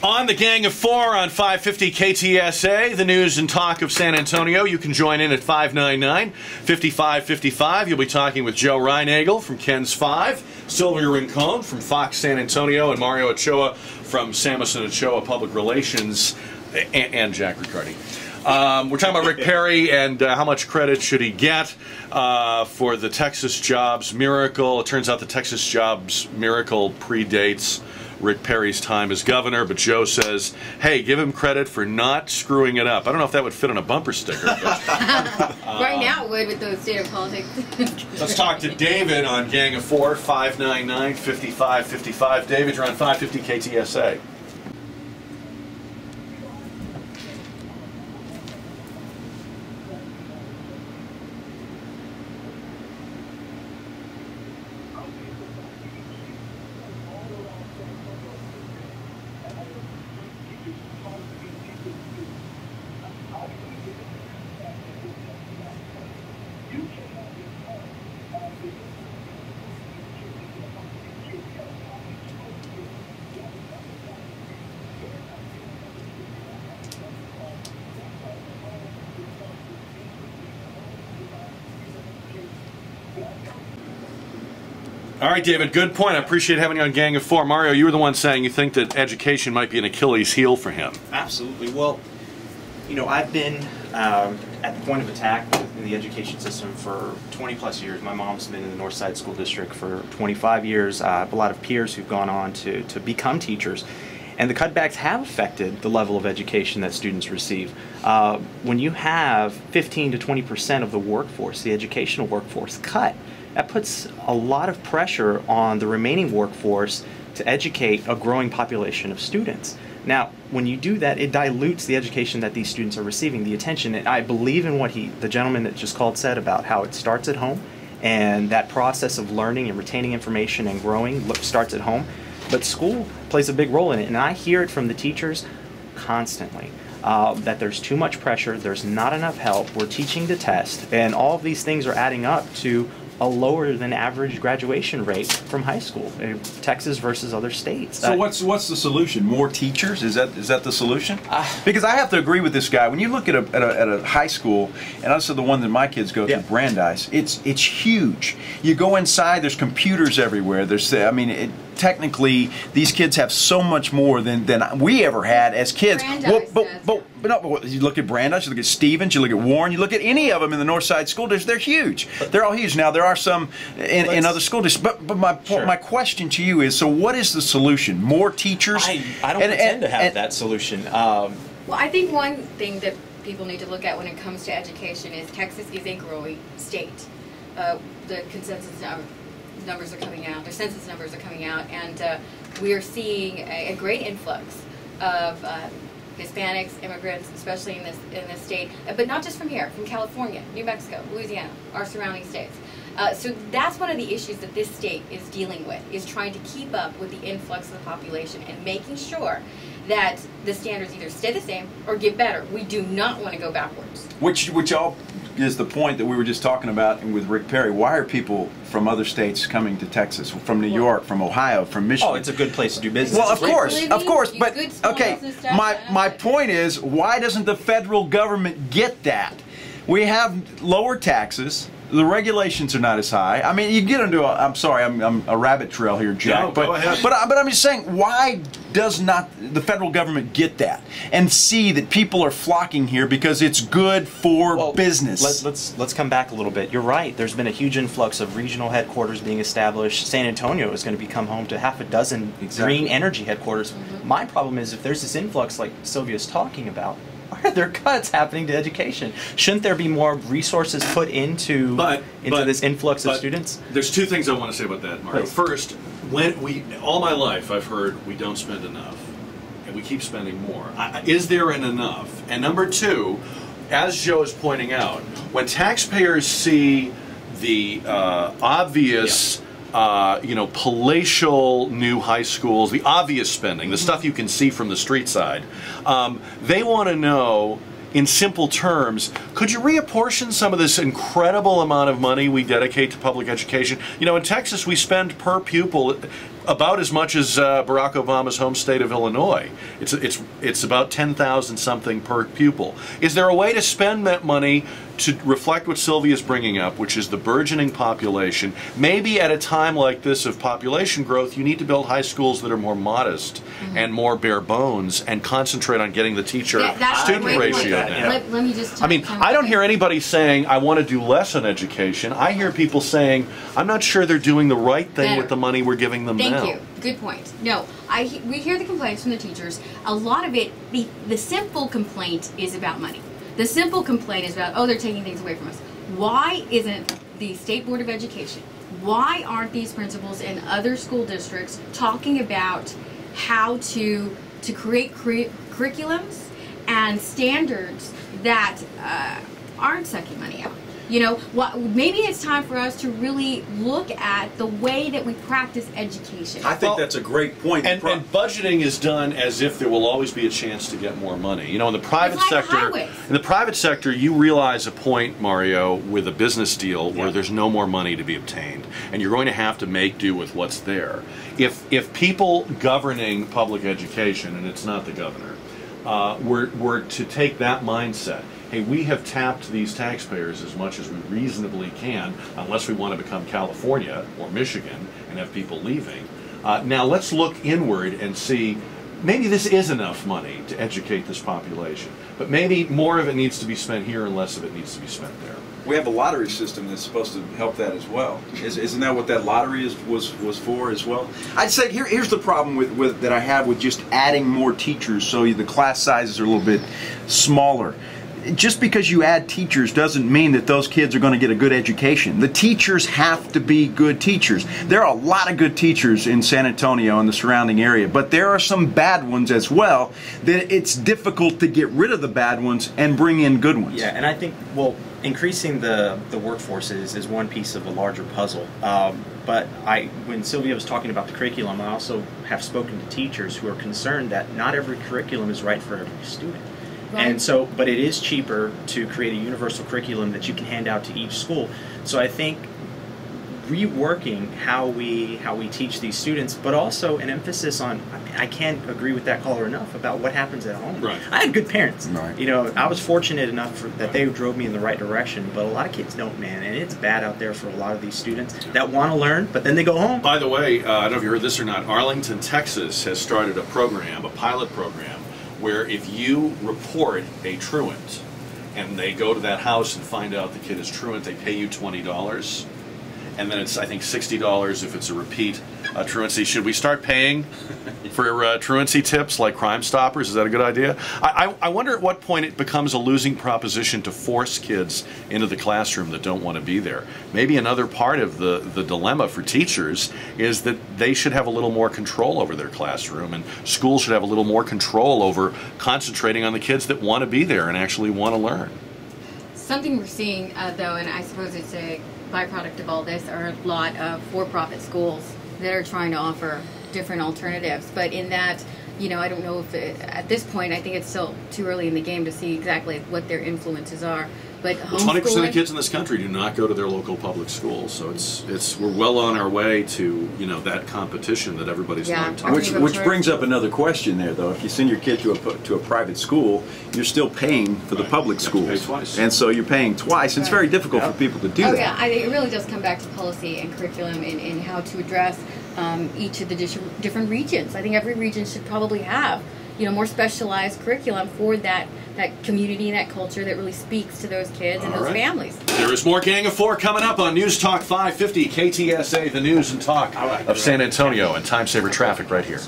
On the Gang of Four on 550 KTSA, the news and talk of San Antonio. You can join in at 599-5555. You'll be talking with Joe Reinagel from Ken's 5, Sylvia Rincon from Fox San Antonio, and Mario Ochoa from Sammis-Ochoa Public Relations, and Jack Riccardi. We're talking about Rick Perry and how much credit should he get for the Texas jobs miracle. It turns out the Texas jobs miracle predates Rick Perry's time as governor, but Joe says, hey, give him credit for not screwing it up. I don't know if that would fit on a bumper sticker. But, right now it would with the state of politics. Let's talk to David on Gang of Four, 599-5555. David, you're on 550 KTSA. All right, David, good point. I appreciate having you on Gang of Four. Mario, you were the one saying you think that education might be an Achilles heel for him. Absolutely. Well, you know, I've been at the point of attack in the education system for 20-plus years. My mom's been in the Northside School District for 25 years. I have a lot of peers who've gone on to become teachers. And the cutbacks have affected the level of education that students receive. When you have 15 to 20% of the workforce, the educational workforce, cut, that puts a lot of pressure on the remaining workforce to educate a growing population of students. Now, when you do that, it dilutes the education that these students are receiving, the attention. And I believe in what the gentleman that just called said about how it starts at home, and that process of learning and retaining information and growing starts at home. But school plays a big role in it, and I hear it from the teachers constantly. That there's too much pressure, there's not enough help, we're teaching to test, and all of these things are adding up to a lower than average graduation rate from high school, Texas versus other states. So what's the solution? More teachers? Is that the solution? Because I have to agree with this guy. When you look at a high school, and also the one that my kids go to, Brandeis, it's huge. You go inside, there's computers everywhere. Technically, these kids have so much more than we ever had as kids. But you look at Brandeis, you look at Stevens, you look at Warren, you look at any of them in the Northside School District, they're huge. They're all huge. Now, there are some in other school districts, but my question to you is, so what is the solution? More teachers? I don't pretend to have that solution. Well, I think one thing that people need to look at when it comes to education is Texas is a growing state. The consensus numbers are coming out, their census numbers are coming out, and we are seeing a great influx of Hispanics, immigrants, especially in this state, but not just from here, from California, New Mexico, Louisiana, our surrounding states. So that's one of the issues that this state is dealing with, is trying to keep up with the influx of the population and making sure that the standards either stay the same or get better. We do not want to go backwards. Which all is the point that we were just talking about with Rick Perry. Why are people from other states coming to Texas, from New York, from Ohio, from Michigan? Oh, it's a good place to do business. Well, of course, but okay, my point is, why doesn't the federal government get that? We have lower taxes. The regulations are not as high. I mean, you get into I'm sorry, I'm a rabbit trail here, Jack. No, go ahead. But I'm just saying, why does not the federal government get that and see that people are flocking here because it's good for business? Let's come back a little bit. You're right. There's been a huge influx of regional headquarters being established. San Antonio is going to become home to half a dozen green energy headquarters. My problem is, if there's this influx like Sylvia's talking about, why are there cuts happening to education? Shouldn't there be more resources put into this influx of students? There's two things I want to say about that, Mario. First, all my life I've heard we don't spend enough, and we keep spending more. Is there an enough? And number two, as Joe is pointing out, when taxpayers see the obvious palatial new high schools, the obvious spending, the stuff you can see from the street side, they want to know, in simple terms, could you reapportion some of this incredible amount of money we dedicate to public education? You know, in Texas, we spend per pupil about as much as Barack Obama's home state of Illinois. It's about 10,000 something per pupil. Is there a way to spend that money to reflect what Sylvia's bringing up, which is the burgeoning population? Maybe at a time like this of population growth, you need to build high schools that are more modest and more bare bones and concentrate on getting the teacher-student ratio down. Let me just I mean, I don't hear anybody saying, I want to do less on education. I hear people saying, I'm not sure they're doing the right thing with the money we're giving them now. Thank you. Good point. No, we hear the complaints from the teachers. A lot of it, the simple complaint is about money. The simple complaint is about, oh, they're taking things away from us. Why isn't the State Board of Education, why aren't these principals in other school districts talking about how to create curriculums and standards that aren't sucking money out? You know, maybe it's time for us to really look at the way that we practice education. I think that's a great point. And budgeting is done as if there will always be a chance to get more money. You know, in the private sector, you realize a point, Mario, with a business deal where there's no more money to be obtained, and you're going to have to make do with what's there. If people governing public education, and it's not the governor, were to take that mindset. Hey, we have tapped these taxpayers as much as we reasonably can, unless we want to become California or Michigan and have people leaving. Now let's look inward and see, maybe this is enough money to educate this population, but maybe more of it needs to be spent here and less of it needs to be spent there. We have a lottery system that's supposed to help that as well. Isn't that what that lottery was for as well? I'd say here's the problem that I have with just adding more teachers, so the class sizes are a little bit smaller. Just because you add teachers doesn't mean that those kids are going to get a good education. The teachers have to be good teachers. There are a lot of good teachers in San Antonio and the surrounding area, but there are some bad ones as well, that it's difficult to get rid of the bad ones and bring in good ones. Yeah, and I think, well, increasing the workforce is one piece of a larger puzzle. But when Sylvia was talking about the curriculum, I also have spoken to teachers who are concerned that not every curriculum is right for every student. Right. And so, but it is cheaper to create a universal curriculum that you can hand out to each school. So I think reworking how we teach these students, but also an emphasis on, I can't agree with that caller enough about what happens at home. Right. I had good parents. Right. You know, I was fortunate enough that they drove me in the right direction, but a lot of kids don't, man, and it's bad out there for a lot of these students that want to learn, but then they go home. By the way, I don't know if you heard this or not, Arlington, Texas has started a program, a pilot program, where if you report a truant and they go to that house and find out the kid is truant, they pay you $20. And then it's, I think, $60 if it's a repeat truancy. Should we start paying for truancy tips like Crime Stoppers? Is that a good idea? I wonder at what point it becomes a losing proposition to force kids into the classroom that don't want to be there. Maybe another part of the dilemma for teachers is that they should have a little more control over their classroom, and schools should have a little more control over concentrating on the kids that want to be there and actually want to learn. Something we're seeing, though, and I suppose it's a byproduct of all this, are a lot of for-profit schools that are trying to offer different alternatives. But in that, you know, I don't know if at this point, I think it's still too early in the game to see exactly what their influences are. But 20% of kids in this country do not go to their local public schools, so we're well on our way to, you know, that competition that everybody's now talking. Which brings up another question there, though. If you send your kid to a private school, you're still paying for the public schools, pay twice. and so you're paying twice. It's very difficult for people to do that. Yeah, I think it really does come back to policy and curriculum and how to address each of the different regions. I think every region should probably have, you know, more specialized curriculum for that community, that culture that really speaks to those kids and those families. There is more Gang of Four coming up on News Talk 550 KTSA, the news and talk of San Antonio, and time saver traffic right here.